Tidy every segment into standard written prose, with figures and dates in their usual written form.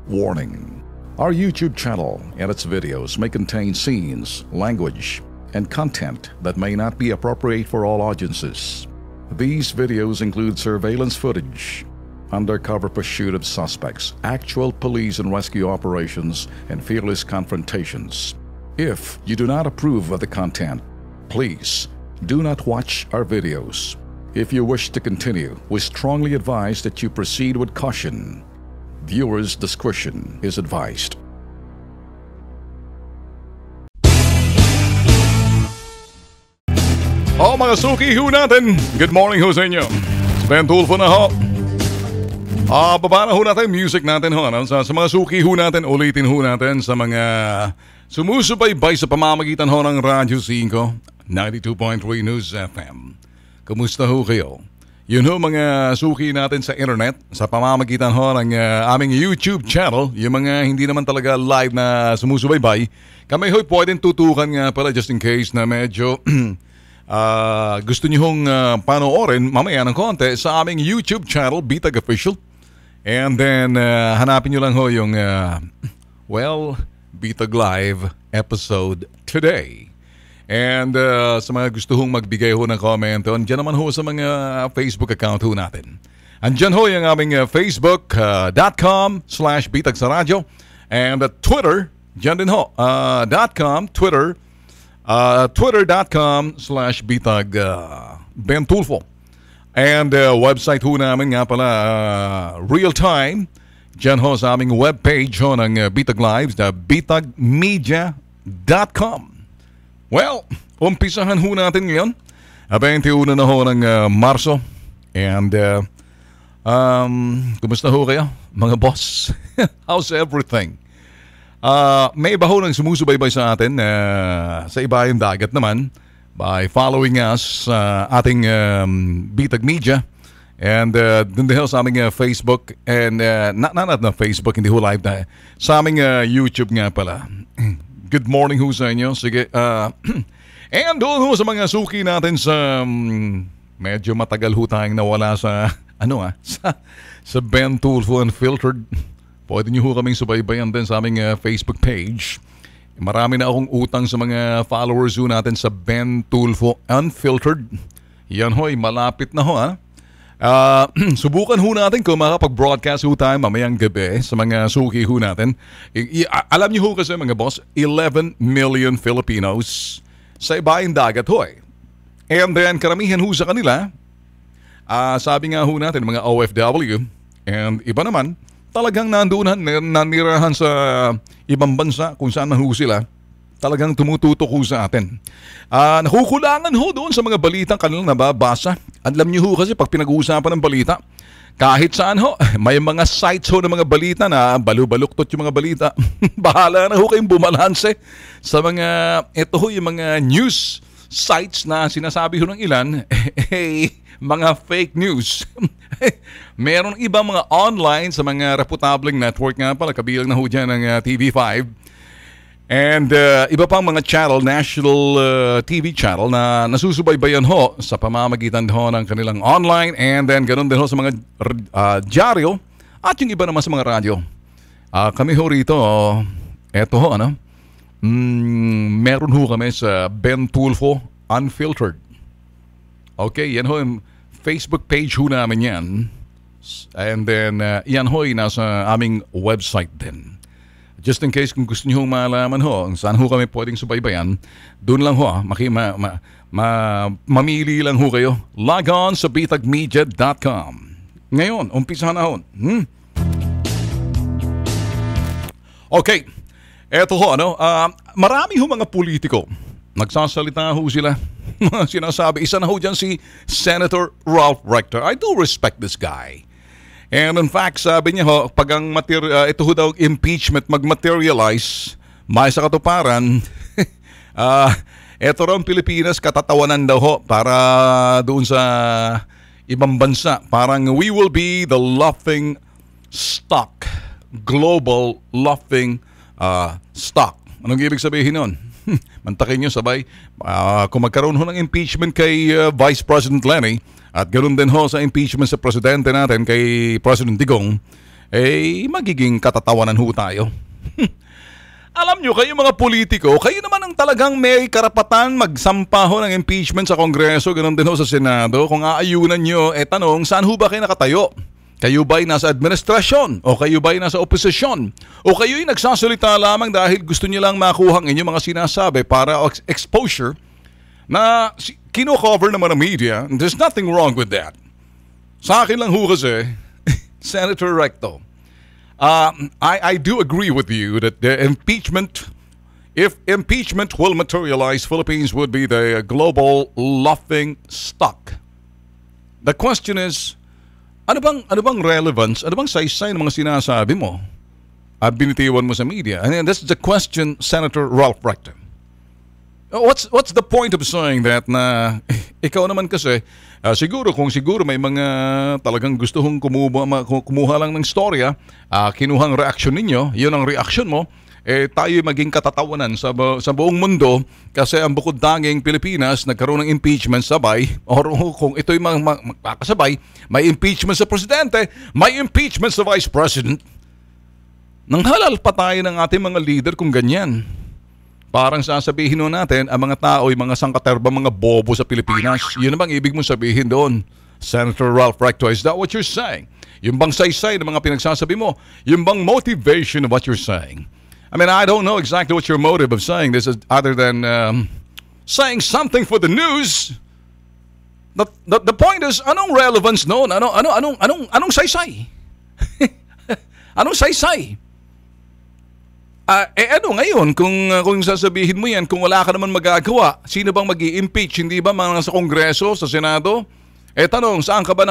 Warning: our YouTube channel and its videos may contain scenes, language, and content that may not be appropriate for all audiences. These videos include surveillance footage, undercover pursuit of suspects, actual police and rescue operations, and fearless confrontations. If you do not approve of the content, please do not watch our videos. If you wish to continue, we strongly advise that you proceed with caution. Viewers' discretion is advised. Mga suki ho natin, good morning ho sa inyo. Ben Tulfo na ho. Baba na ho natin music natin ho. Sa mga suki ho natin, ulitin ho natin sa mga sumusubaybay sa pamamagitan ho ng Radyo 5, 92.3 News FM. Kumusta ho kayo? Yun ho mga suki natin sa internet, sa pamamagitan ho ng aming YouTube channel, yung mga hindi naman talaga live na sumusubaybay, kami ho'y pwedeng tutukan nga pala just in case na medyo gusto nyo hong panoorin mamaya ng konti sa aming YouTube channel, Bitag Official. And then hanapin nyo lang ho yung, Bitag Live episode today. And sa mga gusto hong magbigay ho ng comment, andyan naman ho sa mga Facebook account ho natin. Andyan ho yung aming facebook.com/Bitag sa Radyo. And Twitter, dyan din ho, twitter.com/Bitag Ben Tulfo. And website ho namin nga pala, real time, dyan ho sa aming webpage ho ng Bitag Lives, bitagmedia.com. Well, umpisahan ho natin ngayon. 21 na ho ng Marso. And, kumusta ho kayo, mga boss? How's everything? May iba ho nang sumusubaybay sa atin sa ibayang dagat naman by following us sa ating Bitag Media. And dun din ho sa aming Facebook. And not na Facebook, hindi ho live na. Sa aming YouTube nga pala. Good morning ho sa inyo. Sige. And doon ho sa mga suki natin sa medyo matagal ho tayong nawala sa sa Ben Tulfo Unfiltered. Pwede nyo ho kaming subaybayan din sa aming Facebook page. Marami na akong utang sa mga followers ho natin sa Ben Tulfo Unfiltered. Yan ho'y malapit na ho subukan ho natin kung makapag-broadcast ho tayo mamayang gabi sa mga suki ho natin. Alam niyo ho kasi mga boss, 11 million Filipinos sa ibayang dagat ho eh. And then karamihan ho sa kanila, sabi nga ho natin mga OFW, and iba naman, talagang nanirahan sa ibang bansa kung saan na ho sila. Talagang tumututok ho sa atin. Nakukulangan ho doon sa mga balitang kanilang nababasa. Alam niyo ho kasi pag pinag-uusapan ng balita, kahit saan ho, may mga sites ho ng mga balita na balu-baluktot yung mga balita. Bahala na ho kayong bumalanse sa mga, ito ho yung mga news sites na sinasabi ho ng ilan, mga fake news. Meron ibang mga online sa mga reputableng network nga pala, kabilang na ho dyan ng TV5. And iba pang mga channel, national TV channel na nasusubaybayan ho sa pamamagitan ho ng kanilang online, and then ganoon din ho sa mga dyaryo at yung iba naman sa mga radyo. Kami ho rito, eto ho meron ho kami sa Ben Tulfo Unfiltered. Okay, yan ho yung Facebook page ho namin yan. And then yan ho yung nasa aming website din. Just in case kung gusto niyo malaman ho, saan ho kami pwedeng subaybayan, doon lang ho, mamili lang ho kayo. Log on sa bitagmedia.com. Ngayon, umpisahan na ho. Okay, eto ho, marami ho mga politiko. Nagsasalita ho sila. Sinasabi, isa na ho dyan si Senator Ralph Rector. I do respect this guy. And in fact, sabi niya ho, pag ang ito ho daw impeachment mag-materialize, may sa katuparan, ito raw ang Pilipinas, katatawanan daw ho para doon sa ibang bansa. Parang we will be the laughing stock, global laughing stock. Anong ibig sabihin nun? Mantakin nyo sabay. Kung magkaroon ho ng impeachment kay Vice President Lenny, at ganoon din ho sa impeachment sa presidente natin kay President Digong, magiging katatawanan ho tayo. Alam nyo, kayo mga politiko, kayo naman ang talagang may karapatan magsampa ho ng impeachment sa Kongreso, ganoon din ho sa Senado. Kung aayunan nyo, tanong, saan ho ba kayo nakatayo? Kayo ba'y nasa administrasyon? O kayo ba'y nasa oposisyon? O kayo'y nagsasalita lamang dahil gusto nyo lang makuha ang inyong mga sinasabi para exposure na kino-cover naman ng media? There's nothing wrong with that. Sa akin lang ho kasi, Senator Recto, I do agree with you that the impeachment, if impeachment will materialize, Philippines would be the global laughing stock. The question is, ano bang relevance, ano bang saysay ng mga sinasabi mo at binitiwan mo sa media? And that's the question, Senator Ralph Recto. What's the point of saying that na ikaw naman kasi siguro may mga talagang gusto hong kumuha lang ng storya, kinuhang reaksyon ninyo, yun ang reaksyon mo, tayo maging katatawanan sa buong mundo kasi ang bukod danging Pilipinas nagkaroon ng impeachment sabay, or kung ito'y magkakasabay, may impeachment sa presidente, may impeachment sa vice president. Nang halal pa tayo ng ating mga leader kung ganyan. Parang sasabihin nun natin, ang mga tao ay mga sangkaterba, mga bobo sa Pilipinas. Yun na bang ibig mong sabihin doon, Senator Ralph Recto? Is that what you're saying? Yung bang saysay ng mga pinagsasabi mo? Yung bang motivation of what you're saying? I mean, I don't know exactly what your motive of saying this is other than saying something for the news. The point is, anong relevance noon? Anong saysay? Anong saysay? Ano ngayon kung sasabihin mo yan, kung wala ka naman magagawa, sino bang mag-i-impeach? Hindi ba mga sa Kongreso, sa Senado? Tanong, saan ka ba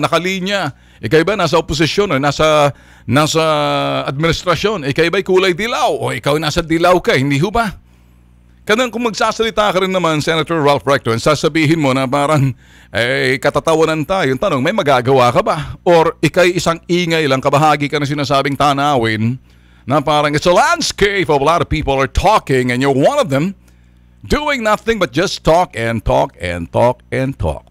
nakalinya? Ikay ba nasa oposisyon o nasa administrasyon? Ikay ba'y kulay dilaw o ikaw nasa dilaw ka? Hindi ho ba? Kanang kung magsasalita ka rin naman, Senator Ralph Recto, sasabihin mo na parang katatawanan tayo. Tanong, may magagawa ka ba? Or ikay isang ingay lang, kabahagi ka na sinasabing tanawin, na parang it's a landscape of a lot of people are talking and you're one of them doing nothing but just talk and talk and talk and talk.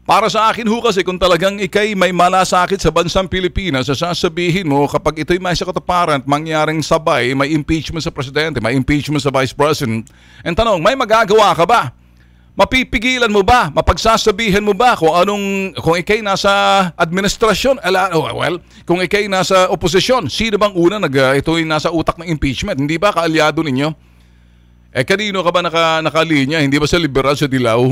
Para sa akin ho kasi kung talagang ikay may malasakit sa bansang Pilipinas, sasabihin mo kapag ito'y may sa katuparan at mangyaring sabay, may impeachment sa presidente, may impeachment sa vice president, and tanong, may magagawa ka ba? Mapipigilan mo ba? Mapagsasabihan mo ba kung ikay nasa administrasyon? Well, kung ikay nasa oposisyon, sino bang una ito'y nasa utak ng impeachment? Hindi ba kaalyado ninyo? Kanino ka ba nakalinya? Hindi ba sa liberal, sa dilaw?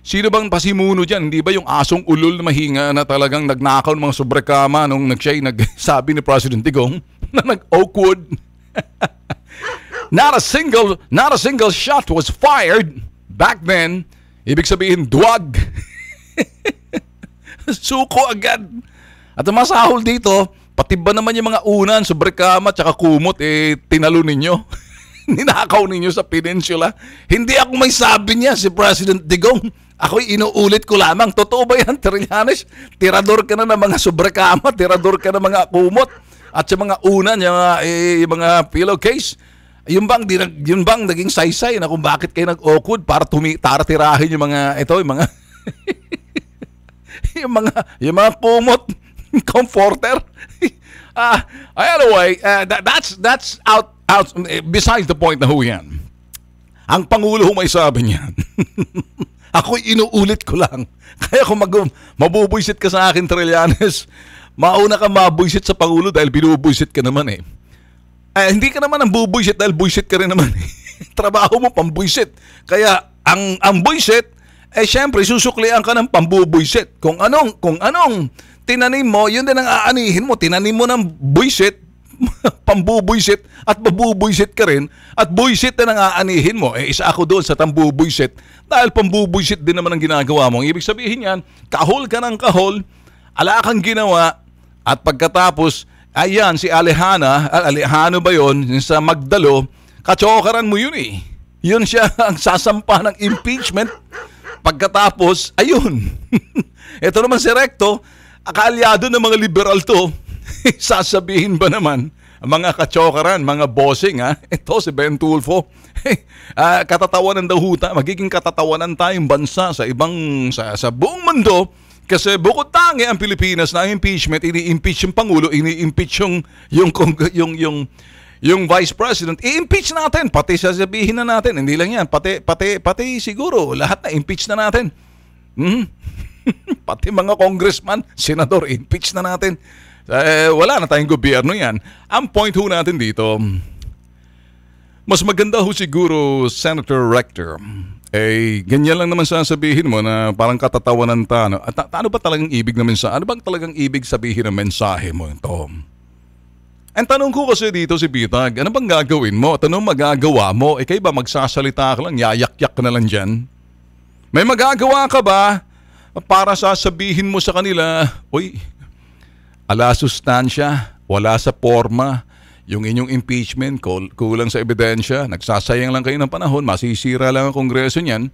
Sino bang pasimuno dyan? Hindi ba yung asong ulol na mahinga na talagang nagnakaw ng mga sobrekama nung siya'y nagsabi ni President Digong na nag-Oakwood? Not a single shot was fired. Back then, ibig sabihin, duwag. Suko agad. At ang masahol dito, pati ba naman yung mga unan, sobrekama, tsaka kumot, tinalo ninyo. Ninakaw ninyo sa peninsula. Hindi ako may sabi niya, si President Digong. Ako'y inuulit ko lamang. Totoo ba yan, Trillanes? Tirador ka na ng mga sobrekama, tirador ka ng mga kumot, at sa mga unan, yung mga pillowcase. Yung bang naging saysay na kung bakit kayo nag-awkward para tirahin yung mga yung mga kumot comforter. Anyway, that's out besides the point na ho yan. Ang Pangulo may sabi niyan. Ako'y inuulit ko lang. Kaya kung mabubuysit ka sa akin, Trillanes, mauna ka mabuysit sa Pangulo dahil binubuysit ka naman eh. Hindi ka naman ang bubuysit dahil buysit ka rin naman. Trabaho mo pambuysit. Kaya ang buysit, syempre susuklian ka ng pambubuysit. Kung anong tinanim mo, yun din ang aanihin mo. Tinanim mo ng buysit, pambubuysit, at mabubuysit ka rin, at buysit din ang aanihin mo. Isa ako doon sa tambubuysit dahil pambubuysit din naman ang ginagawa mo. Ang ibig sabihin yan, kahol ka ng kahol, ala kang ginawa, at pagkatapos, ayan, si Alejano ba yun, sa Magdalo, kachokaran mo yun eh. Yun siya ang sasampa ng impeachment. Pagkatapos, ayun. Ito naman si Recto, akaalyado ng mga liberal to. Sasabihin ba naman, mga kachokaran, mga bossing, ito si Ben Tulfo. Katatawanan daw huta, magiging katatawanan tayong bansa sa buong mundo Kasi bukod tangi ang Pilipinas na impeachment, ini-impeach yung Pangulo, ini-impeach yung Vice President, i-impeach natin, pati sasabihin na natin, hindi lang yan, pati siguro, lahat na impeach na natin. Pati mga congressman, senador, impeach na natin. Wala na tayong gobyerno yan. Ang point ho natin dito, mas maganda ho siguro, Senator Rector, ganyan lang naman sasabihin mo na parang katatawanan ano ba talagang ibig na mensahe? Ano bang talagang ibig sabihin ng mensahe mo ito? Ang tanong ko kasi dito si Bitag, ano bang gagawin mo? At anong magagawa mo? Kayo ba magsasalita ka lang, yayak-yak ka na lang dyan? May magagawa ka ba para sasabihin mo sa kanila, uy, ala sustansya, wala sa forma, yung inyong impeachment, kulang sa ebidensya, nagsasayang lang kayo ng panahon, masisira lang ang kongreso niyan,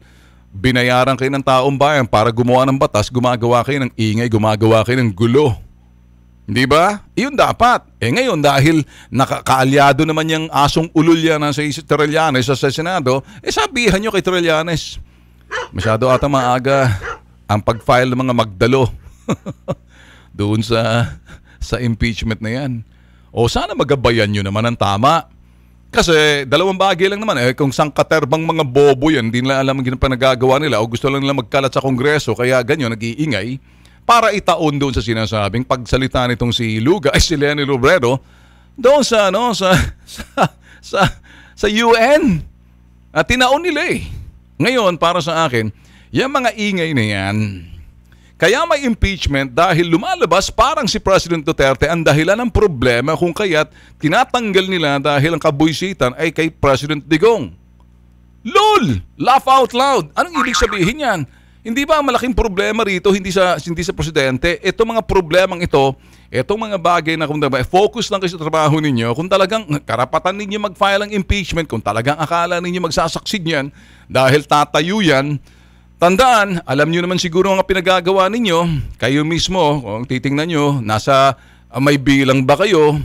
binayaran kayo ng taong bayan para gumawa ng batas, gumagawa kayo ng ingay, gumagawa kayo ng gulo. Hindi ba? Iyon dapat. Ngayon dahil nakakaalyado naman yung asong ulul yan sa Trillanes sa Senado, sabihan nyo kay Trillanes, masyado ata maaga ang pag-file ng mga magdalo doon sa impeachment na yan. O sana magabayan nyo naman ang tama. Kasi dalawang bagay lang naman. Kung sangkaterbang mga bobo yan, hindi nila alam ang panagagawa nila o gusto lang nila magkalat sa kongreso, kaya ganyan, nag-iingay, para itaon doon sa sinasabing pagsalita nitong si Leni Robredo doon sa UN. At tinaon nila Ngayon, para sa akin, yung mga ingay na yan, kaya may impeachment dahil lumalabas parang si President Duterte ang dahilan ng problema kung kaya't tinatanggal nila dahil ang kabuisitan ay kay President Digong. LOL! Laugh out loud! Anong ibig sabihin yan? Hindi ba malaking problema rito hindi sa presidente? Itong mga problemang ito, itong mga bagay na kung focus lang kayo sa trabaho ninyo, kung talagang karapatan ninyo mag-file ng impeachment, kung talagang akala ninyo magsasucceed yan dahil tatayo yan, tandaan, alam nyo naman siguro mga pinagagawa ninyo, kayo mismo, kung titingnan nyo, nasa may bilang ba kayo?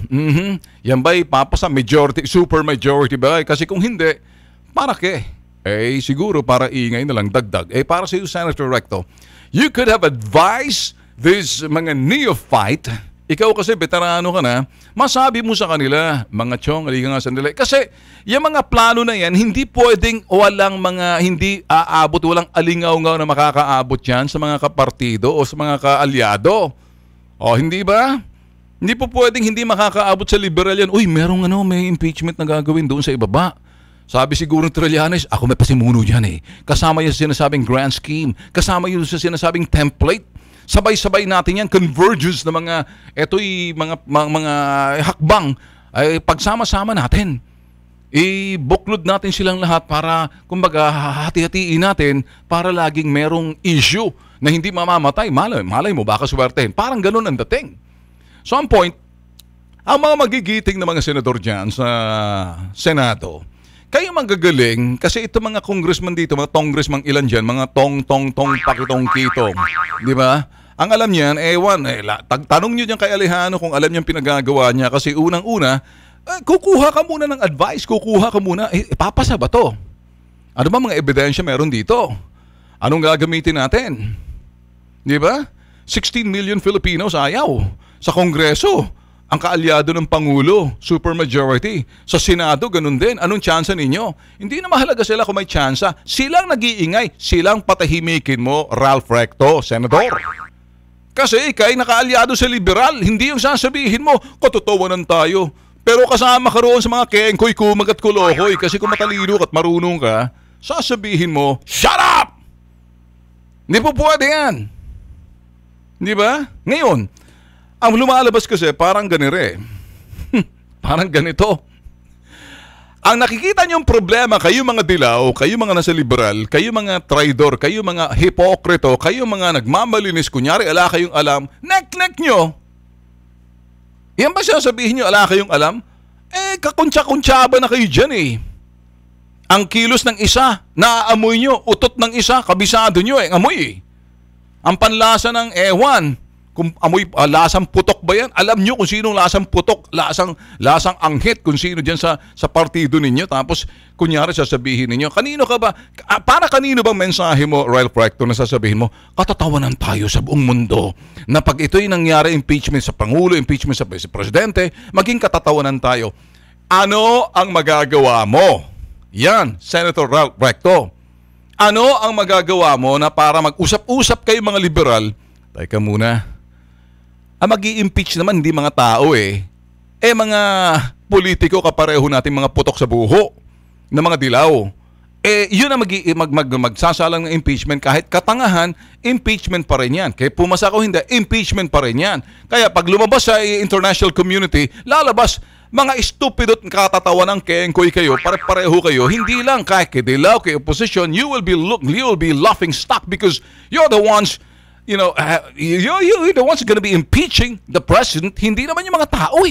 Yan ba'y papasa majority, super majority ba? Kasi kung hindi, para ke? Siguro para ingay na lang dagdag. Para sa iyo, Senator Recto, you could have advised this mga neophyte, ikaw kasi veterano ka na, masabi mo sa kanila, mga chong, aliga nga sandali. Kasi yung mga plano na yan, hindi pwedeng hindi aabot, walang alingaw-ngaw na makakaabot yan sa mga kapartido o sa mga kaalyado. Hindi ba? Hindi po pwedeng hindi makakaabot sa liberal yan. Uy, may impeachment na gagawin doon sa ibaba. Sabi siguro ng Trillanes, ako may pasimuno dyan Kasama yun sa sinasabing grand scheme. Kasama yun sa sinasabing template. Sabay-sabay natin yan, convergence na mga hakbang ay pagsama-sama natin. Buklod natin silang lahat para, kumbaga, hati-hatiin natin para laging merong issue na hindi mamamatay. Malay mo, baka swertehin. Parang ganun ang dating. So, ang point, ang mga magigiting na mga senador dyan sa Senado, kayo manggagaling kasi ito mga congressman dito, mga congressman ilan dyan, mga tong pakitong-kitong. Di ba? Ang alam niyan, tanong nyo dyan kay Alejandro kung alam niyang pinagagawa niya kasi unang-una, kukuha ka muna ng advice, kukuha ka muna, papasa ba to? Ano ba mga ebidensya meron dito? Anong gagamitin natin? Di ba? 16 million Filipinos ayaw sa Kongreso. Ang kaalyado ng Pangulo, supermajority. Sa Senado, ganun din. Anong tsansa ninyo? Hindi na mahalaga sila kung may tsansa. Silang nag-iingay. Silang patahimikin mo, Ralph Recto, Senador. Kasi ikay nakaalyado sa liberal. Hindi yung sasabihin mo, katotohanan tayo. Pero kasama ka roon sa mga kengkoy, kumag at kulokoy. Kasi kung matalino at marunong ka, sasabihin mo, shut up! Hindi po pwede yan. Di ba? Ngayon, ang lumalabas kasi parang ganire. Parang ganito. Ang nakikita niyong problema, kayo mga dilaw, kayo mga nasa liberal, kayo mga traidor, kayo mga hipokrito, kayo mga nagmamalinis, kunyari ala kayong alam, nek-nek nyo. Yan ba sasabihin nyo, ala kayong alam? Kakuntsa-kuntsaba na kayo dyan Ang kilos ng isa, naaamoy nyo, utot ng isa, kabisado nyo ang amoy Ang panlasa ng ewan, Kung amoy, lasang putok ba yan? Alam nyo kung sinong lasang putok, lasang anghit, kung sino dyan sa partido ninyo. Tapos, kunyari sasabihin ninyo, kanino ka ba? Para kanino bang mensahe mo, Ralph Recto, na sasabihin mo, katatawanan tayo sa buong mundo na pag ito'y nangyari impeachment sa Pangulo, impeachment sa Presidente, maging katatawanan tayo. Ano ang magagawa mo? Yan, Senator Ralph Recto. Ano ang magagawa mo na para mag-usap-usap kayo mga liberal? Teka muna. Mag-i-impeach naman hindi mga tao mga politiko kapareho natin mga putok sa buho na mga dilaw. Yun ang magsasalang ng impeachment kahit katangahan, impeachment pa rin yan. Kaya pumasa ko hindi, impeachment pa rin yan. Kaya pag lumabas sa international community, lalabas mga estupidot katatawa ng kengkoy kayo, pare-pareho kayo, hindi lang kahit kay dilaw, kay opposition, you will be laughing stock because you're the ones, you're the ones gonna be impeaching the president, hindi naman yung mga tao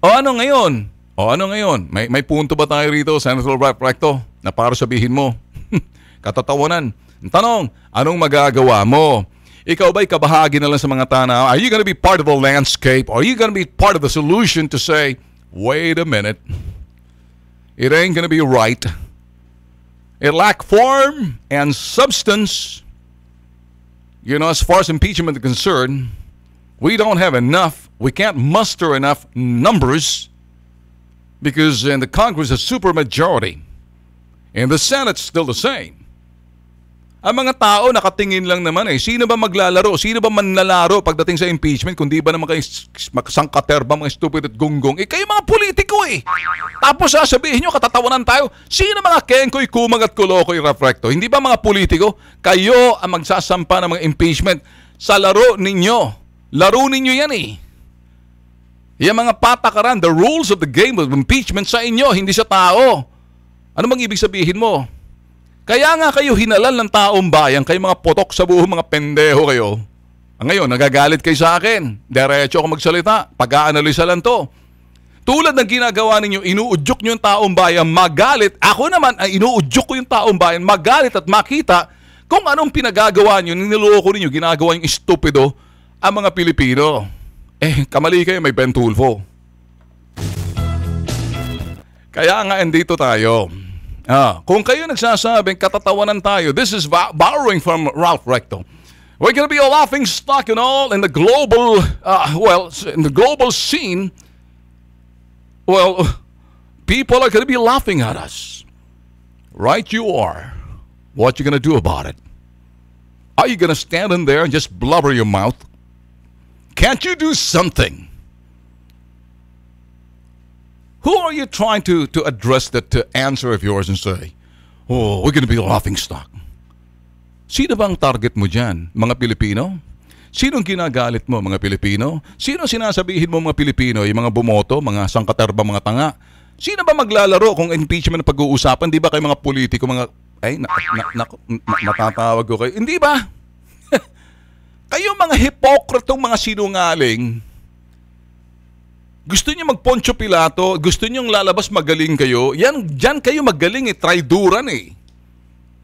O ano ngayon? May punto ba tayo rito, Senator Ralph Recto, na para sabihin mo, katatawanan. Tanong, anong magagawa mo? Ikaw ba'y kabahagi na lang sa mga tanaw? Are you gonna be part of the landscape? Or are you gonna be part of the solution to say, wait a minute, it ain't gonna be right. It lack form and substance. As far as impeachment is concerned, we don't have enough. We can't muster enough numbers because in the Congress, a supermajority. In the Senate, still the same. Ang mga tao nakatingin lang naman Sino ba maglalaro? Sino ba manlalaro pagdating sa impeachment? Kundi ba naman kayo sangkaterba, mga stupid at gunggong? Kayo mga politiko Tapos sasabihin nyo, katatawanan tayo. Sino mga kengkoy, kumag at kulokoy, Ralph Recto? Hindi ba mga politiko? Kayo ang magsasampa ng mga impeachment sa laro ninyo. Laro ninyo yan Yung mga patakaran, the rules of the game of impeachment sa inyo, hindi sa tao. Ano bang ibig sabihin mo? Kaya nga kayo hinalal ng taong bayan, kayo mga potok sa buho, mga pendeho kayo. Ngayon, nagagalit kayo sa akin. Diretso ako magsalita. Pag-aanalisa lang to. Tulad ng ginagawa ninyo, inuudyok nyo yung taong bayan, magalit. Ako naman, ay inuudyok ko yung taong bayan, magalit at makita kung anong pinagagawa nyo, niloloko ninyo, ginagawa yung estupido ang mga Pilipino. Kamali kayo, may Ben Tulfo. Kaya nga, andito tayo. Kung kayo nagsasabing katatawanan tayo, this is borrowing from Ralph Recto. We're gonna be a laughing stock and all in the global, in the global scene. People are gonna be laughing at us. Right you are. What you gonna do about it? Are you gonna stand in there and just blubber your mouth? Can't you do something? Who are you trying to address that answer of yours and say, we're going to be a laughing stock? Sino bang target mo dyan? Mga Pilipino? Sinong ginagalit mo, mga Pilipino? Sino sinasabihin mo, mga Pilipino? Yung mga bumoto, mga sangkaterba, mga tanga? Sino ba maglalaro kung impeachment na pag-uusapan? Di ba kayo mga politiko, mga... matatawag ko kayo. Hindi ba? Kayo mga hipokritong mga sinungaling. Gusto niyo mag-Poncio Pilato, gusto niyo lalabas magaling kayo, dyan kayo magaling traiduran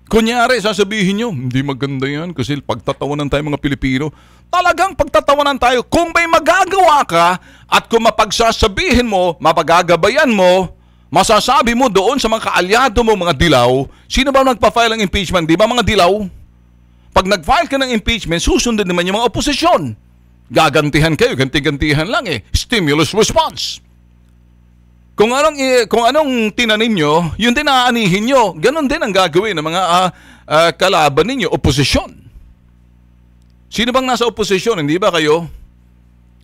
Kunyari, sasabihin niyo, hindi maganda yan kasi pagtatawanan tayo mga Pilipino. Talagang pagtatawanan tayo, kung may magagawa ka at kung mapagsasabihin mo, mapagagabayan mo, masasabi mo doon sa mga kaalyado mo, mga dilaw, sino ba nagpa-file ng impeachment? Di ba mga dilaw? Pag nag-file ka ng impeachment, susunod naman yung mga oposisyon. Gagantihan kayo, ganti-gantihan lang Stimulus response. Kung anong tinanin nyo, yun din aanihin nyo. Ganon din ang gagawin ng mga kalaban ninyo, oposisyon. Sino bang nasa oposisyon? Hindi ba kayo?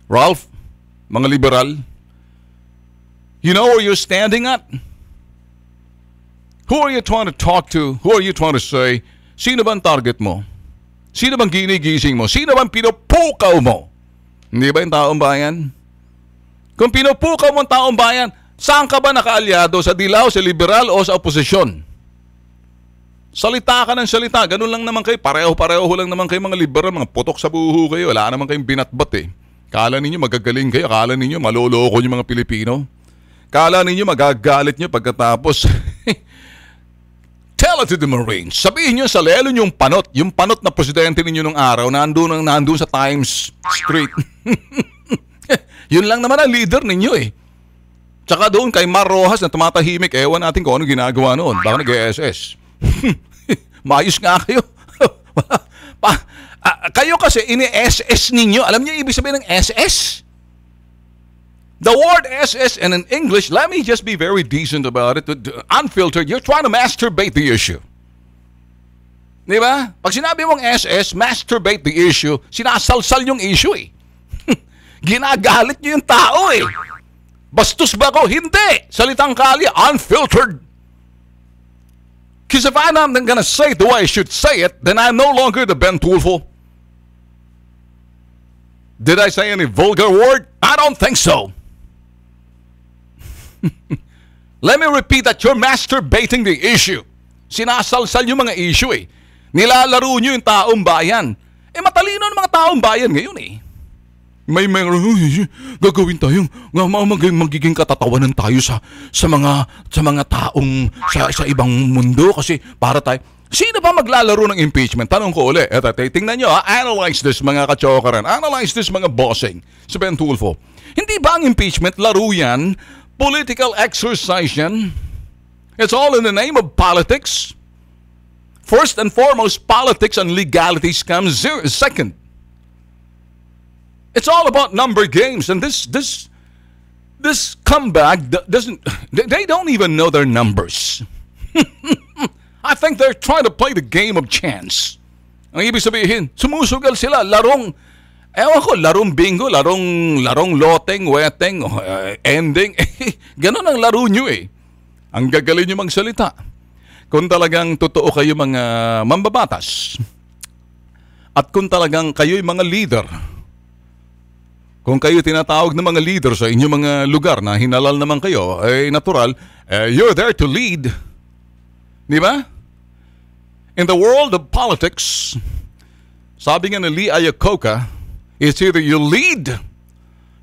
Ralph, mga liberal? You know where you're standing at? Who are you trying to talk to? Who are you trying to say? Sino bang target mo? Sino bang ginigising mo? Sino bang pinupukaw mo? Hindi ba yung taong bayan? Kung pinupukaw mo ang taong bayan, saan ka ba nakaalyado? Sa dilaw, sa liberal o sa oposisyon? Salita ka ng salita. Ganun lang naman kayo. Pareho-pareho lang naman kayo mga liberal. Mga putok sa buho kayo. Wala naman kayong binatbat Kala ninyo magagaling kayo. Kala ninyo maloloko yung mga Pilipino. Kala ninyo magagalit nyo pagkatapos Tell it to the Marines. Sabihin nyo sa lelo yung panot na presidente ninyo nung araw, nandun sa Times Street. Yun lang naman ang leader ninyo eh. Tsaka doon kay Mar Rojas na tumatahimik, ewan natin kung ano ginagawa noon. Baka nag-SS. Maayos nga kayo. Kayo kasi ini-SS ninyo. Alam niyo ibig sabihin ng SS? The word SS, and in English, let me just be very decent about it, unfiltered, you're trying to masturbate the issue. Di ba? Pag sinabi mong SS, masturbate the issue, sinasalsal yung issue eh. Ginagalit nyo yung tao eh. Bastos ba ko? Hindi! Salitang kalye, unfiltered. Because if I'm not gonna say it the way I should say it, then I'm no longer the Ben Tulfo. Did I say any vulgar word? I don't think so. Let me repeat that you're masturbating the issue. Sinasalsal yung mga issue eh. Nilalaro nyo yung taong bayan. Eh matalino ng mga taong bayan ngayon eh. May gagawin tayo. Magiging katatawanan tayo sa mga taong sa ibang mundo kasi para tayo. Sino ba maglalaro ng impeachment? Tanong ko ulit. Eto, tingnan nyo ha. Analyze this mga kachokaran. Analyze this mga bossing. Si Ben Tulfo. Hindi ba ang impeachment laro yan? Political exercise yan? It's all in the name of politics. First and foremost, politics and legalities comes second. It's all about number games, and this comeback doesn't. They don't even know their numbers. I think they're trying to play the game of chance. Ang ibig sabihin, sumusugal sila, ewan ko, larong bingo, larong loteng, weteng, ending. Ganon ang laro nyo eh. Ang gagaling nyo magsalita. Kung talagang totoo kayo mga mambabatas, at kung talagang kayo'y mga leader, kung kayo tinatawag ng mga leader sa inyong mga lugar na hinalal naman kayo, ay natural, you're there to lead. Di ba? In the world of politics, sabi nga ni Lee Iacocca, it's either you lead,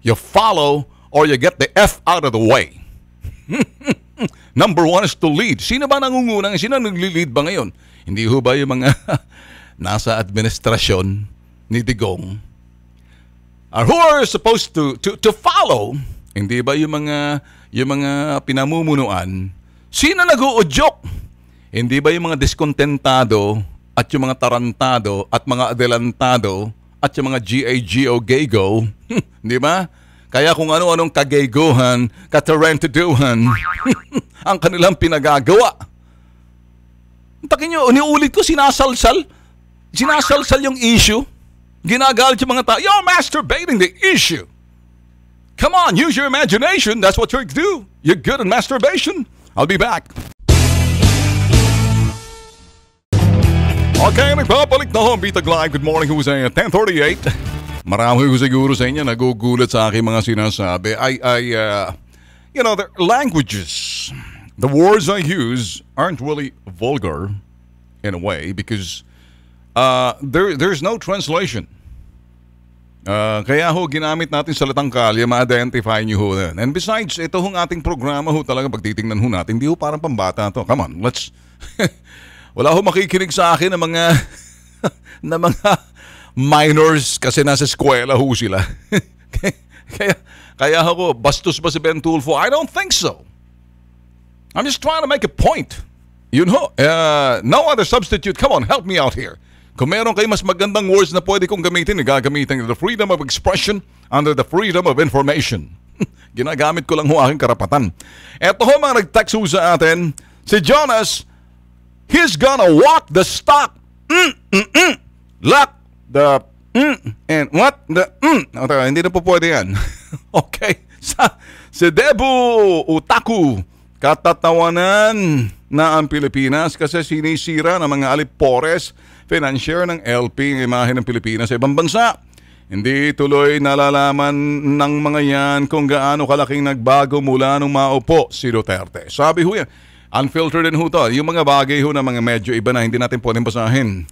you follow, or you get the F out of the way. Number one is to lead. Sino ba nangungunang? Sino nagli-lead ba ngayon? Hindi ho ba yung mga nasa administrasyon ni Digong? Who are supposed to follow? Hindi ba yung mga pinamumunuan? Sino nag-uudyok? Hindi ba yung mga diskontentado at yung mga tarantado at mga adelantado at yung mga GAGO, di ba? Kaya kung ano-anong kagayguhan, katarentaduhan, ang kanilang pinagagawa. Takin nyo, uniulit ko, sinasalsal yung issue. Ginagalit yung mga tao. You're masturbating the issue. Come on, use your imagination. That's what you do. You're good at masturbation. I'll be back. Okay, nagpapalik na ho ang Bitag Live. Good morning, who's 10:38. Marami ko siguro sa inyo nagugulat sa aking mga sinasabi. You know, the languages, the words I use aren't really vulgar in a way because there's no translation. Kaya ho, ginamit natin salitang kalye, ma-identify nyo ho yan. And besides, ito hong ating programa ho talaga pagtitingnan ho natin, hindi ho parang pambata to. Come on, let's... Wala ho makikinig sa akin ng mga na mga minors kasi nasa eskwela ho sila. kaya ako, bastos ba si Ben Tulfo? I don't think so. I'm just trying to make a point. You know, no other substitute. Come on, help me out here. Kung meron kayo mas magandang words na pwede kong gamitin, gagamitin the freedom of expression under the freedom of information. Ginagamit ko lang ho aking karapatan. Eto ho mga nag-text ho sa atin, si Jonas, he's gonna walk the stock. Lock the and what the Okay, hindi na po pwede yan. Okay. Si Debu Utaku, katatawanan na ang Pilipinas kasi sinisira ng mga alipores financier ng LP ng imahe ng Pilipinas sa ibang bansa. Hindi tuloy nalalaman ng mga yan kung gaano kalaking nagbago mula nung maupo si Duterte. Sabi ho yan. Unfiltered din ho to. Yung mga bagay ho na mga medyo iba na hindi natin pwedeng basahin.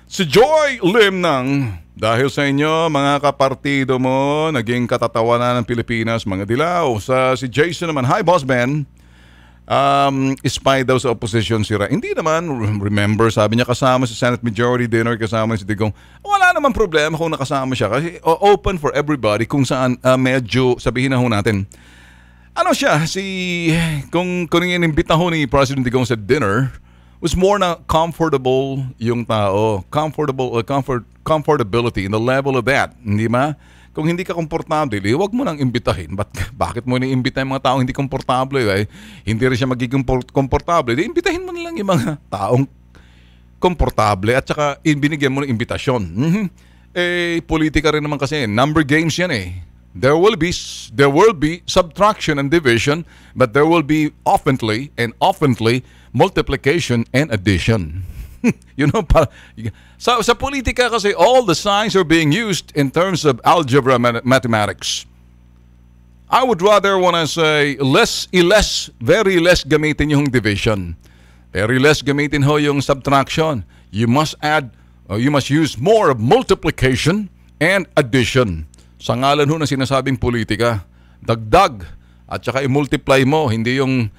Si Joy Lim nang, dahil sa inyo mga kapartido mo, naging katatawanan ng Pilipinas, mga dilaw. Si Jason naman, hi Boss Ben. spy daw sa opposition si Ray. Hindi naman, remember, sabi niya kasama sa Senate Majority Dinner, kasama si Digong. Wala naman problema kung nakasama siya kasi open for everybody kung saan medyo, sabihin na ho natin, ano siya, kung inimbita ho ni President Digong sa dinner, was more na comfortable yung tao. Comfortability in the level of that. Hindi ba? Kung hindi ka komportable, huwag mo nang imbitahin. Bakit mo iniimbita yung mga taong hindi komportable? Hindi rin siya magiging komportable. Imbitahin mo na lang yung mga taong komportable at saka binigyan mo ng imbitasyon. Politika rin naman kasi. Number games yan eh. There will be subtraction and division, but there will be oftenly multiplication and addition. Sa politika kasi all the signs are being used in terms of algebra mathematics. I would rather wanna say very less gamitin yung division. Very less gamitin ho yung subtraction. You must use more of multiplication and addition. Sa ngalan ho na sinasabing politika, dagdag at saka i-multiply mo, hindi yung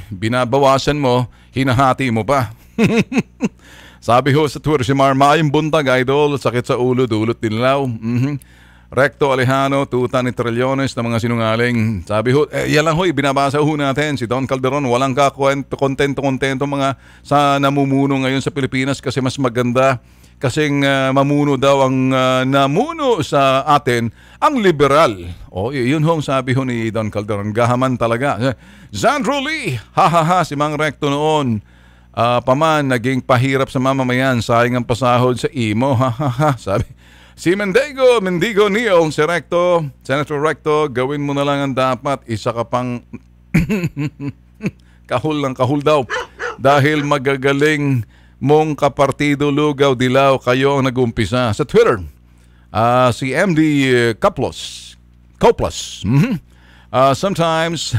binabawasan mo, hinahati mo pa. Sabi ho sa Twitter si Marmayong buntag, idol, sakit sa ulo, dulot dinlaw. Recto Alejano, tuta ni Trillones na mga sinungaling. Sabi ho, yan lang ho, binabasa ho natin. Si Don Calderon, walang kontento mga sa namumuno ngayon sa Pilipinas kasi mas maganda. Kasing mamuno daw ang namuno sa atin ang liberal. Yun ho sabi ho ni Don Calderon, gahaman talaga. Zandro Lee, si Mang Recto noon. Paman, naging pahirap sa mamamayan, sayang ang pasahod sa imo, sabi. Si Mendigo Neil, si Recto, Senator Recto, gawin mo na lang ang dapat, isa ka pang kahul daw. Dahil magagaling mong kapartido lugaw dilaw, kayo ang nag-umpisa. Sa Twitter, si MD Coplos. Sometimes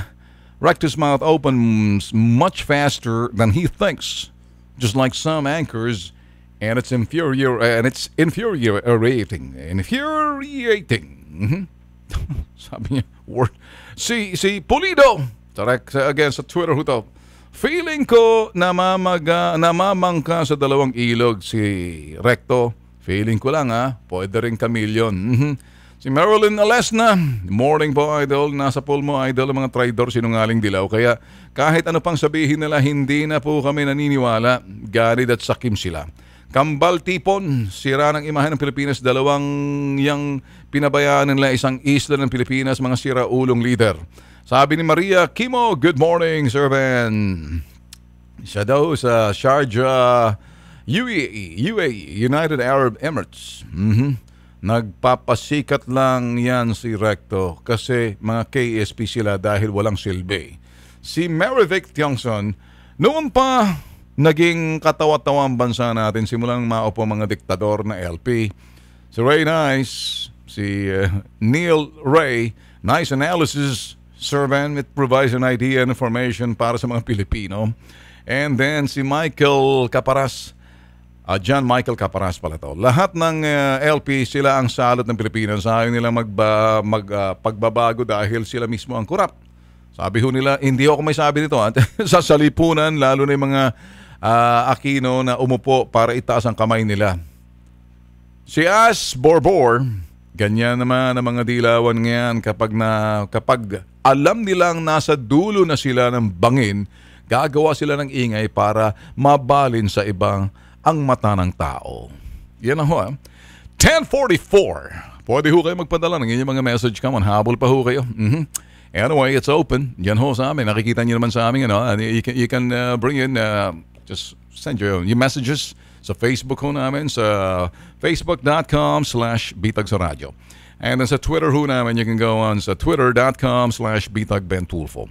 Recto's mouth opens much faster than he thinks, just like some anchors, and it's infuriating. Sabi niya, word. Si Pulido, again sa Twitter ho to, feeling ko namamangka sa dalawang ilog si Recto. Feeling ko lang pwede rin kamilyon. Si Marilyn Alesna, morning po idol, nasa pool mo idol ang mga traidor sinungaling dilaw. Kaya kahit ano pang sabihin nila, hindi na po kami naniniwala, ganid at sakim sila. Kambal Tipon, sira ng imahe ng Pilipinas, dalawang yang pinabayaan nila isang isla ng Pilipinas, mga sira-ulong leader. Sabi ni Maria Kimo, good morning, servant. Siya daw sa Sharjah, UAE, United Arab Emirates. Nagpapasikat lang yan si Recto kasi mga KSP sila dahil walang silbi. Si Marivic Tiongson, noon pa naging katawa-tawa ang bansa natin simulang maupo mga diktador na LP. Si Ray Nice, si Neil Ray, nice analysis, servant, it provides an idea and information para sa mga Pilipino. And then si Michael Caparas, John Michael Caparas pala to. Lahat ng LP, sila ang salot ng Pilipinas. Ayaw nila pagbabago dahil sila mismo ang korap. Sabi ho nila, hindi ako may sabi nito. Sa salipunan, lalo na yung mga Aquino na umupo para itaas ang kamay nila. Si As Borbor, ganyan naman ang mga dilawan ngayon kapag alam nilang nasa dulo na sila ng bangin, gagawa sila ng ingay para mabalin sa ibang ang mata ng tao. Yan ang ho. 10:44. Pwede ho kayo magpadala ng inyong mga message. Come on, habol pa ho kayo. Anyway, it's open. Yan ho sa amin. Nakikita nyo naman sa amin. You can bring in, just send your messages sa Facebook ho namin, sa facebook.com/BitagSaRadyo. And then sa Twitter ho namin, you can go on sa twitter.com/BitagBenTulfo.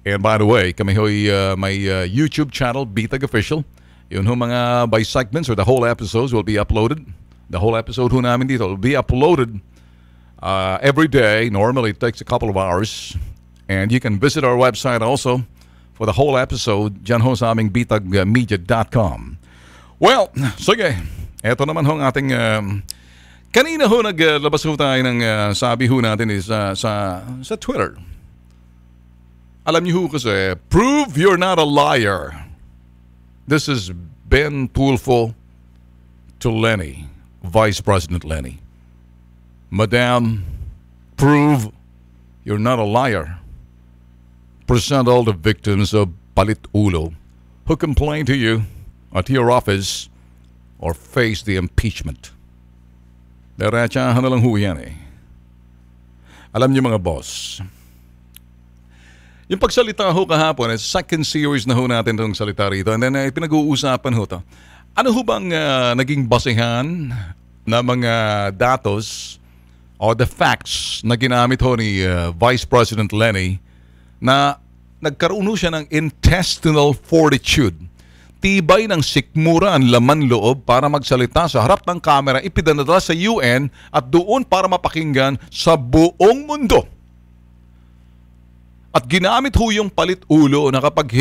And by the way, kami ho may YouTube channel, Bitag Official. Yun ho mga by segments or the whole episodes will be uploaded. The whole episode ho namin dito will be uploaded every day. Normally it takes a couple of hours. And you can visit our website also for the whole episode. Diyan ho sa aming bitagmedia.com. Well, sige. Eto naman ho ang ating kanina ho naglabas ho tayo ng sabi ho natin is sa Twitter. Alam niyo ho kasi, prove you're not a liar. This is Ben Tulfo to Lenny, Vice President Lenny. Madam, prove you're not a liar. Present all the victims of Palit Ulo who complained to you at your office or face the impeachment. Diretsahan na lang ho yan eh. Alam niyo mga boss, yung pagsalita ho kahapon, second series na ho natin itong salita rito, and then pinag-uusapan ho ito. Ano ho bang naging basehan na mga datos or the facts na ginamit ho ni Vice President Lenny na nagkaroon ho siya ng intestinal fortitude, tibay ng sikmura ang laman loob para magsalita sa harap ng kamera, ipinadala sa UN at doon para mapakinggan sa buong mundo. At ginamit ho yung palit ulo na kapag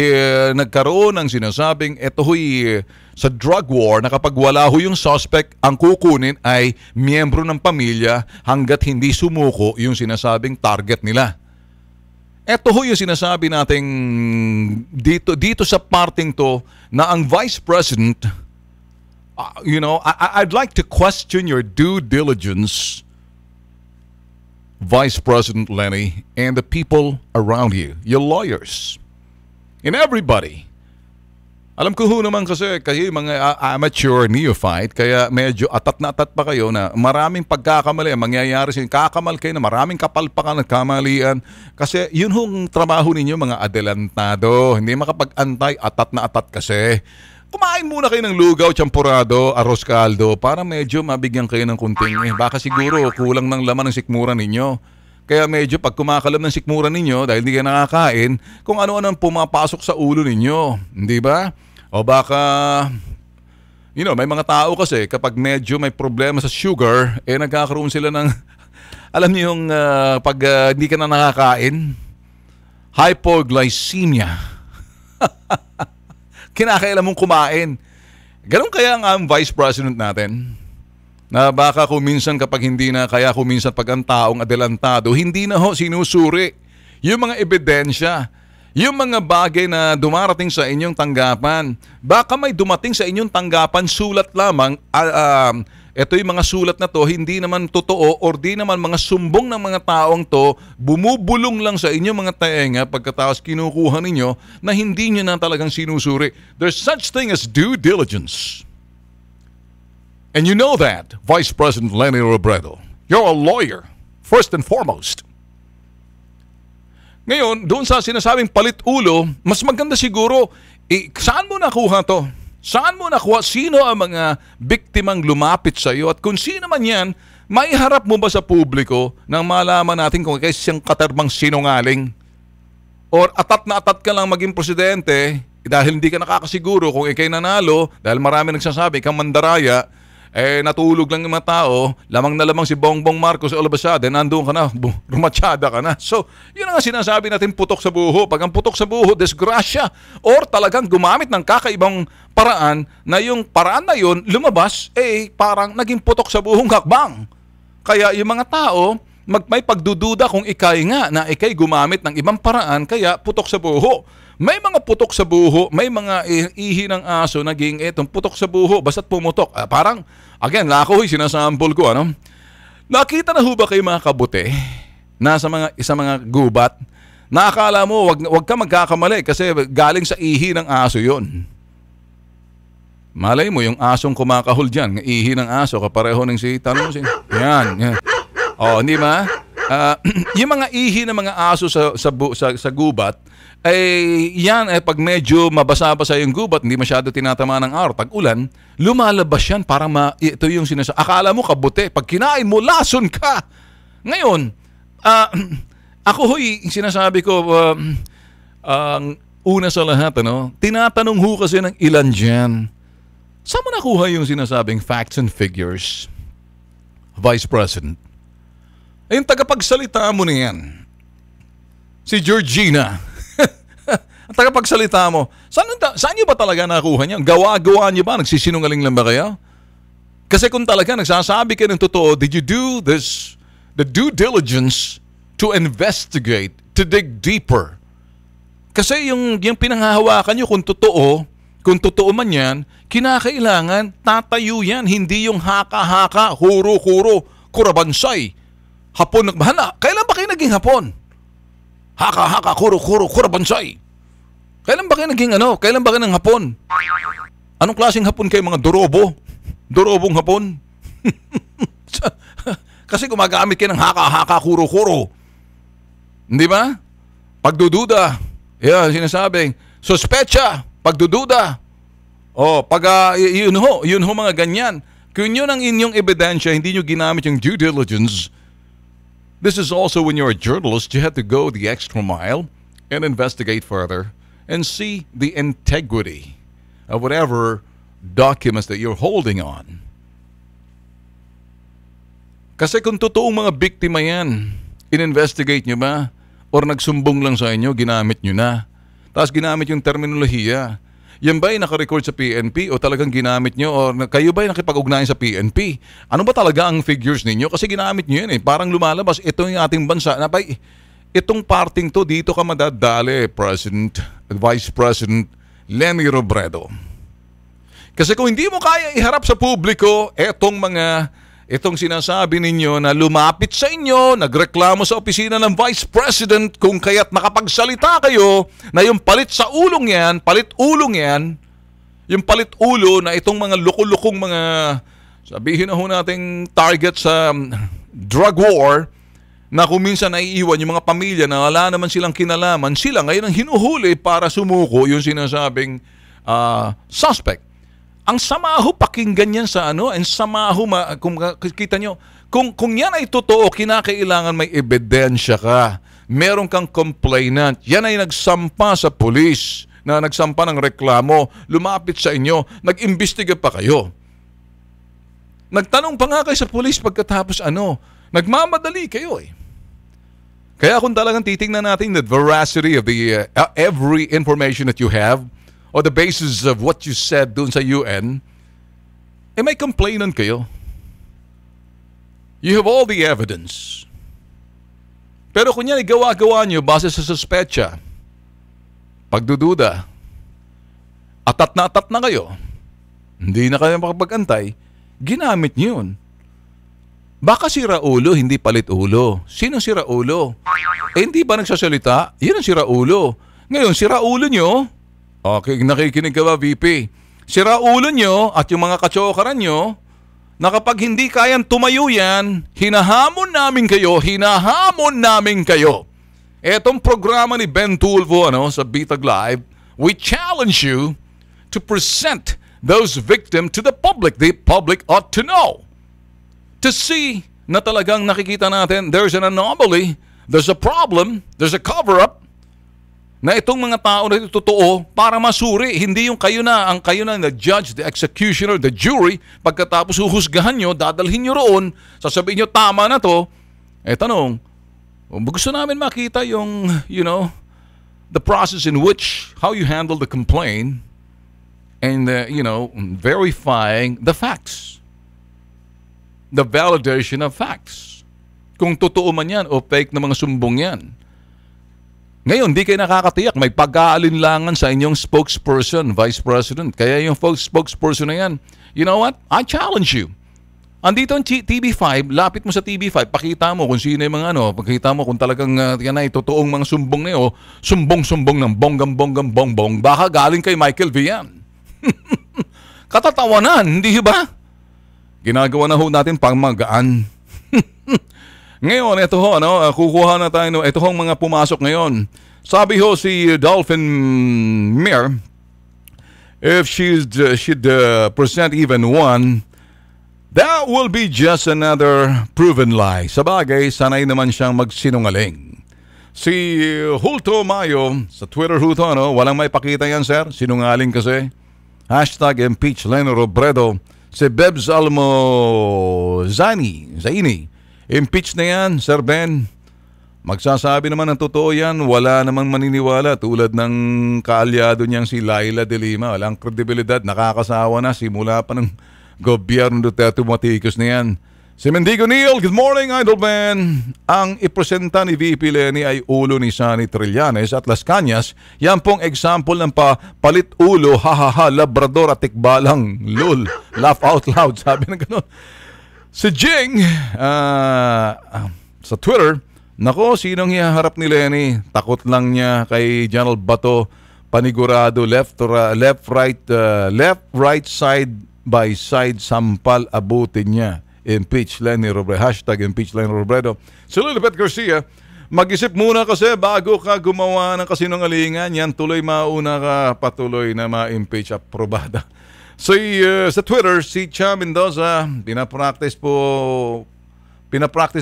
nagkaroon ng sinasabing ito ho'y sa drug war na kapag wala ho yung suspect, ang kukunin ay miyembro ng pamilya hanggat hindi sumuko yung sinasabing target nila. Ito ho yung sinasabi nating dito sa parting to na ang Vice President, I'd like to question your due diligence, Vice President Lenny, and the people around you, your lawyers, and everybody. Alam ko ho naman kasi kayo mga amateur neophyte, kaya medyo atat na atat pa kayo na maraming pagkakamali ang mangyayari sa inyo. Kakamal kayo na maraming kapalpakan at kamalian. Kasi yun hong trabaho ninyo mga adelantado. Hindi makapag-antay, atat na atat kasi. Kumain muna kayo ng lugaw, champurado, arroz caldo para medyo mabigyan kayo ng kunting. Baka siguro kulang ng laman ng sikmura ninyo. Kaya medyo pag kumakalam ng sikmura ninyo dahil hindi kayo nakakain, kung ano-ano ang pumapasok sa ulo ninyo. Hindi ba? O baka, may mga tao kasi kapag medyo may problema sa sugar, nagkakaroon sila ng, alam niyo yung pag hindi ka na nakakain, hypoglycemia. Kinakailan mong kumain. Ganun kaya ang Vice President natin? Na baka kuminsan kapag hindi na, kaya kuminsan pag ang taong adelantado, hindi na ho sinusuri yung mga ebidensya. Yung mga bagay na dumarating sa inyong tanggapan, baka may dumating sa inyong tanggapan sulat lamang, ito yung mga sulat na to, hindi naman totoo or di naman mga sumbong ng mga taong to, bumubulong lang sa inyong mga taenga pagkatapos kinukuha ninyo na hindi nyo na talagang sinusuri. There's such thing as due diligence. And you know that, Vice President Lenny Robredo. You're a lawyer, first and foremost. Ngayon, doon sa sinasabing palit ulo, mas maganda siguro, saan mo nakuha to? Saan mo nakuha? Sino ang mga biktimang lumapit sa iyo? At kung sino man yan, maiharap mo ba sa publiko nang malaman natin kung ikay siyang katerbang sinungaling? Or atat na atat ka lang maging presidente dahil hindi ka nakakasiguro kung ikay nanalo dahil marami nagsasabi kang mandaraya, natulog lang yung mga tao, lamang na lamang si Bongbong Marcos all of a sudden, nandun ka na, rumatsyada ka na. So, yun ang sinasabi natin, putok sa buho. Pag ang putok sa buho, disgrasya. Or talagang gumamit ng kakaibang paraan na yung paraan na yun, lumabas, parang naging putok sa buhong hakbang. Kaya yung mga tao, may pagdududa kung ikay nga na ikay gumamit ng ibang paraan, kaya putok sa buho. May mga putok sa buho, may mga ihi ng aso naging itong putok sa buho, basta't pumutok. Parang, again, lakoy, sinasample ko, ano? Nakita na ho ba kayo mga kabuti na sa mga gubat? Nakakala mo, wag ka magkakamali kasi galing sa ihi ng aso yon. Malay mo, yung asong kumakahol dyan, ihi ng aso, kapareho ng si tanong si. Yan. O, hindi ba? Yung mga ihi ng mga aso sa gubat, yan pag medyo mabasa-basa yung gubat, hindi masyado tinatama ng araw, tag-ulan, lumalabas yan para ito yung sinasabi. Akala mo kabuti, pag kinain mo, lason ka. Ngayon, ako ho'y sinasabi ko, una sa lahat, tinatanong ho kasi ng ilan dyan, saan mo nakuha yung sinasabing facts and figures, Vice President? Yung tagapagsalita mo na yan, si Georgina, ang tagapagsalita mo, saan nyo ba talaga nakuha niya? Gawa-gawa nyo ba? Nagsisinungaling lang ba kayo? Kasi kung talaga nagsasabi kayo ng totoo, did you do the due diligence to investigate, to dig deeper Kasi yung pinanghahawakan nyo, kung totoo man yan, kinakailangan tatayo yan, hindi yung haka-haka, huro-huro, kurabansay. Hapon nagbahala. Kailan ba kayo naging hapon? Haka-haka, huro-huro, kurabansay. Kailan ba kayo naging ano? Kailan ba kayo ng hapon? Anong klaseng hapon kayo, mga dorobo? Dorobong hapon? Kasi gumagamit kayo ng haka-haka, huro-huro. Hindi ba? Pagdududa. Yan, sinasabing, suspecha, pagdududa. Yun ho mga ganyan. Kung yun ang inyong ebidensya, hindi nyo ginamit yung due diligence. This is also when you're a journalist, you have to go the extra mile and investigate further and see the integrity of whatever documents that you're holding on. Kasi kung totoong mga biktima yan, in-investigate nyo ba? Or nagsumbong lang sa inyo, ginamit nyo na. Tapos ginamit yung terminolohiya. Yan ba ay nakarecord sa PNP o talagang ginamit nyo? O kayo ba ay nakipag-ugnayan sa PNP? Ano ba talaga ang figures ninyo? Kasi ginamit nyo yan eh. Parang lumalabas, ito yung ating bansa. Itong parting to, dito ka madadali, Vice President Leni Robredo. Kasi kung hindi mo kaya iharap sa publiko, itong sinasabi ninyo na lumapit sa inyo, nagreklamo sa opisina ng Vice President kung kaya't nakapagsalita kayo na yung palit ulo na itong mga lukulukong mga, sabihin na ho nating target sa drug war, na kung minsan naiiwan yung mga pamilya na wala naman silang kinalaman, sila ngayon ang hinuhuli para sumuko yung sinasabing suspect. Ang sama ho pakinggan yan sa and sama ho, kung kita nyo, kung yan ay totoo, kinakailangan may ebidensya ka. Meron kang complainant. Yan ay nagsampa sa pulis, na nagsampa ng reklamo, lumapit sa inyo, nag-imbestiga pa kayo. Nagtanong pa nga kayo sa pulis pagkatapos nagmamadali kayo eh. Kaya kung talagang titingnan natin the veracity of the every information that you have, or the basis of what you said dun sa UN, may complainant kayo. You have all the evidence. Pero kung yan gawa-gawa nyo base sa suspecha, pagdududa, atat na kayo, hindi na kayo makapag-antay, ginamit nyo yun. Baka si Raulo, hindi palit ulo. Sino si Raulo? Hindi ba nagsasalita? Yan ang si Raulo. Ngayon, si Raulo nyo, okay, nakikinig ka ba, VP? Sira ulo nyo at yung mga katsokaran nyo na kapag hindi kayang tumayo yan, hinahamon namin kayo. Etong programa ni Ben Tulfo sa Bitag Live, we challenge you to present those victims to the public. The public ought to know. To see na talagang nakikita natin, there's an anomaly, there's a problem, there's a cover-up, na itong mga tao na ito totoo para masuri, hindi yung kayo na the judge, the executioner, the jury, pagkatapos huhusgahan nyo, dadalhin nyo roon, sasabihin nyo tama na to. Tanong, gusto namin makita yung, the process in which, how you handle the complaint and, verifying the facts. The validation of facts. Kung totoo man yan o fake na mga sumbong yan. Ngayon, di kayo nakakatiyak. May pag-aalinlangan sa inyong spokesperson, Vice President. Kaya yung spokesperson na yan, you know what? I challenge you. Andito ang TV5, lapit mo sa TV5, pakita mo kung sino yung mga pakita mo kung talagang yan ay totoong mga sumbong na yun, sumbong-sumbong ng bonggam-bonggam-bongbong, baka galing kay Michael V. yan. Katatawanan, hindi ba? Ginagawa na ho natin pang magaan. Ngayon, ito ho, kukuha na tayo, ito hong mga pumasok ngayon. Sabi ho si Dolphin Mir, if she'd present even one, that will be just another proven lie. Sabagay, sanay naman siyang magsinungaling. Si Hulto Mayo, sa Twitter Hulto, walang may pakita yan, sir. Sinungaling kasi. #impeach Leni Robredo. Si Bebs Zaini. Impeach na yan, Sir Ben. Magsasabi naman ng totoo yan, wala namang maniniwala tulad ng kaalyado niyang si Laila de Lima. Walang kredibilidad, nakakasawa na simula pa ng gobyerno Duterte Maticos na yan. Si Mendigo Neil, good morning, Idol Ben. Ang ipresenta ni VP Leni ay ulo ni Sunny Trillanes at Las Cañas. Yan pong example ng palit ulo, hahaha, labrador at tikbalang, lol, laugh out loud, sabi na gano'n. Si Jing, sa Twitter, nako, sinong hiharap ni Leni? Takot lang niya kay General Bato, panigurado, left, right, side by side, sampal, abutin niya. Impeach Leni Robredo. Hashtag impeach Leni Robredo. Si Lilibet Garcia, mag-isip muna kasi bago ka gumawa ng kasinungalingan. Yan tuloy mauna ka patuloy na ma-impeach. Aprobada. So, sa Twitter, si Cha Mendoza, pinapractice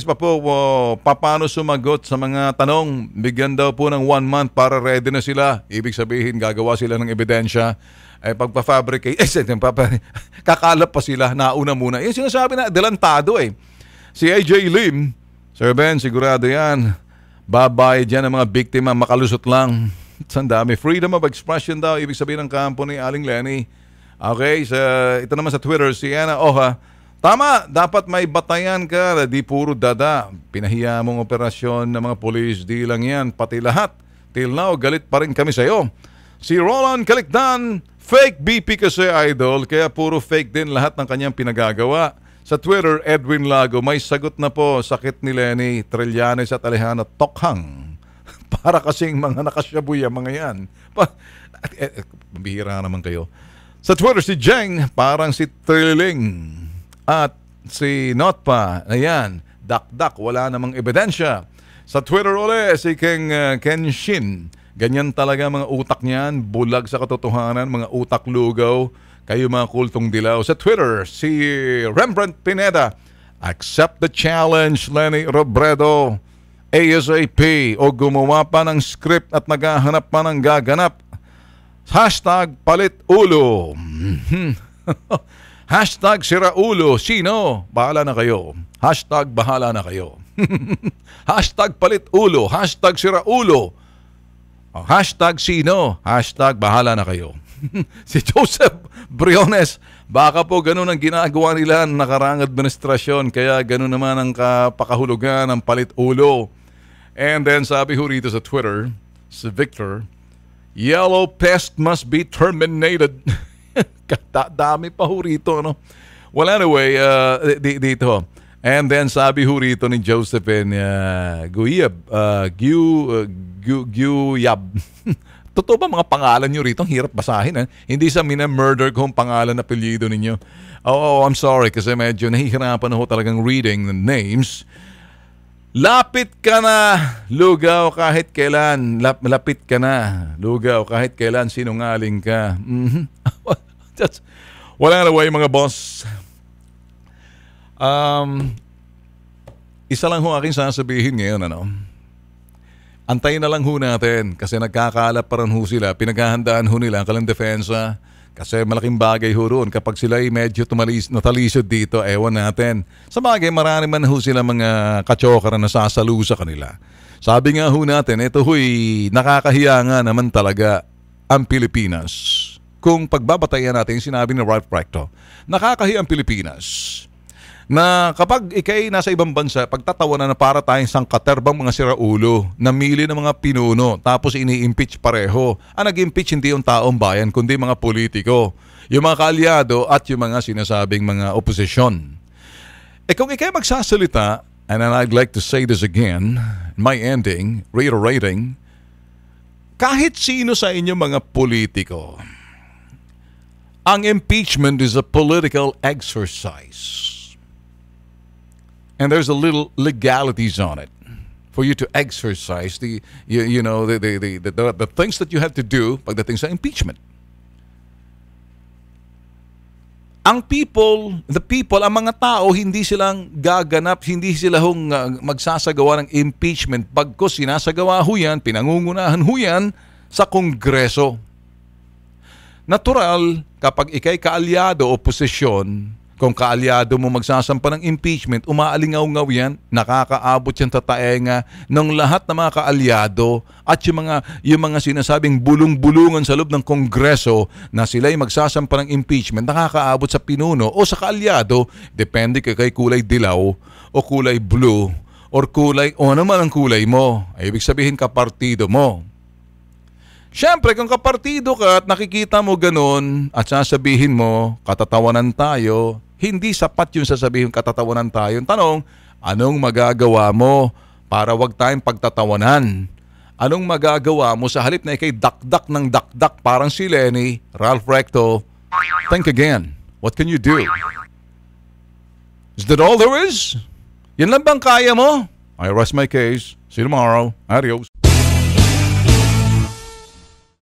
pa po paano sumagot sa mga tanong. Bigyan daw po ng 1 month para ready na sila. Ibig sabihin, gagawa sila ng ebidensya. Ay pagpa-fabricate, kakalap pa sila, nauna muna. Yung sinasabi na, adelantado eh. Si AJ Lim, Sir Ben, sigurado yan, babayad dyan ang mga biktima, makalusot lang. Sandami, freedom of expression daw, ibig sabihin ng kampo ni Aling Leni. Okay, ito naman sa Twitter, si Ana Oha, tama, dapat may batayan ka, di puro dada. Pinahiya mong operasyon ng mga polis, di lang yan, pati lahat. Till now, galit pa rin kami sa'yo. Si Roland Calicdan, fake BP kasi, Idol, kaya puro fake din lahat ng kanyang pinagagawa. Sa Twitter, Edwin Lago, may sagot na po, sakit ni Leni Trillanes at Alejandra Tokhang. Para kasing mga nakasyabuya mga yan. Bihira naman kayo. Sa Twitter, si Jeng, parang si Trilling. At si Notpa, ayan, dak-dak, wala namang ebidensya. Sa Twitter uli, si Kenshin, ganyan talaga mga utak niyan, bulag sa katotohanan, mga utak lugaw, kayo mga kultong dilaw. Sa Twitter, si Rembrandt Pineda, accept the challenge, Leni Robredo, ASAP, o gumawa pa ng script at naghahanap pa ng gaganap. Hashtag palit ulo. Hashtag sira ulo. Sino? Bahala na kayo. Hashtag bahala na kayo. Hashtag palit ulo. Hashtag sira ulo. Hashtag sino? Hashtag bahala na kayo. Si Joseph Briones, baka po ganun ang ginagawa nila ng nakarang administrasyon, kaya ganun naman ang pakahulugan ng palit ulo. And then sabi ho rito sa Twitter, si Victor, yellow pest must be terminated. Dami pa ho rito, no? Well, anyway, dito. And then sabi ho rito ni Josephine Guyab, Guyab. Totoo ba mga pangalan nyo rito? Ang hirap basahin. Hindi sa mina-murder ko ang pangalan na apelyido ninyo. Oh, I'm sorry kasi medyo nahihirapan ho talagang reading the names. Lapit ka na, lugaw kahit kailan. Lapit ka na, lugaw kahit kailan sinungaling ka. Wala na way mga boss. Isa lang ho aking sasabihin ngayon, antayin na lang ho natin kasi nagkakaalap pa rin ho sila. Pinaghahandaan ho nila ang kalang depensa kasi malaking bagay ho roon. Kapag sila ay medyo natalisod dito, ewan natin. Sa bagay, marami man ho sila mga katsokara na sasalo sa kanila. Sabi nga ho natin, ito ho'y nakakahiya nga naman talaga ang Pilipinas. Kung pagbabatayan natin yung sinabi ni Ralph Recto, nakakahiya ang Pilipinas. Na kapag ikay nasa ibang bansa, pagtatawanan na para tayong sangkaterbang mga siraulo, namili ng mga pinuno, tapos ini-impeach pareho. Ang nag-impeach hindi yung taong bayan, kundi mga politiko, yung mga kaalyado at yung mga sinasabing mga oposisyon. Kung ikay magsasalita, and I'd like to say this again, my ending, reiterating, kahit sino sa inyo mga politiko, ang impeachment is a political exercise. And there's a little legalities on it for you to exercise the things that you have to do pagdating sa impeachment. Ang the people, ang mga tao, hindi silang gaganap, hindi sila magsasagawa ng impeachment pagkos sinasagawa ho yan, pinangungunahan ho yan sa Kongreso. Natural, kapag ikay kaalyado o posisyon, Kung kaalyado mo magsasampa ng impeachment, umaalingaw-ngaw yan, nakakaabot yan tataenga ng lahat ng mga kaalyado at yung mga sinasabing bulong-bulungan sa loob ng Kongreso na sila'y magsasampa ng impeachment, nakakaabot sa pinuno o sa kaalyado, depende kay kulay dilaw o kulay blue or kulay, o ano man ang kulay mo. Ibig sabihin kapartido mo. Siyempre, kung kapartido ka at nakikita mo ganun at sasabihin mo, katatawanan tayo, hindi sapat yung sasabihin katatawanan tayo. Tanong, anong magagawa mo para wag tayong pagtatawanan? Anong magagawa mo sa halip na ikay dakdak ng dakdak parang si Lenny, Ralph Recto? Think again. What can you do? Is that all there is? Yan lang bang kaya mo? I rest my case. See you tomorrow. Adios.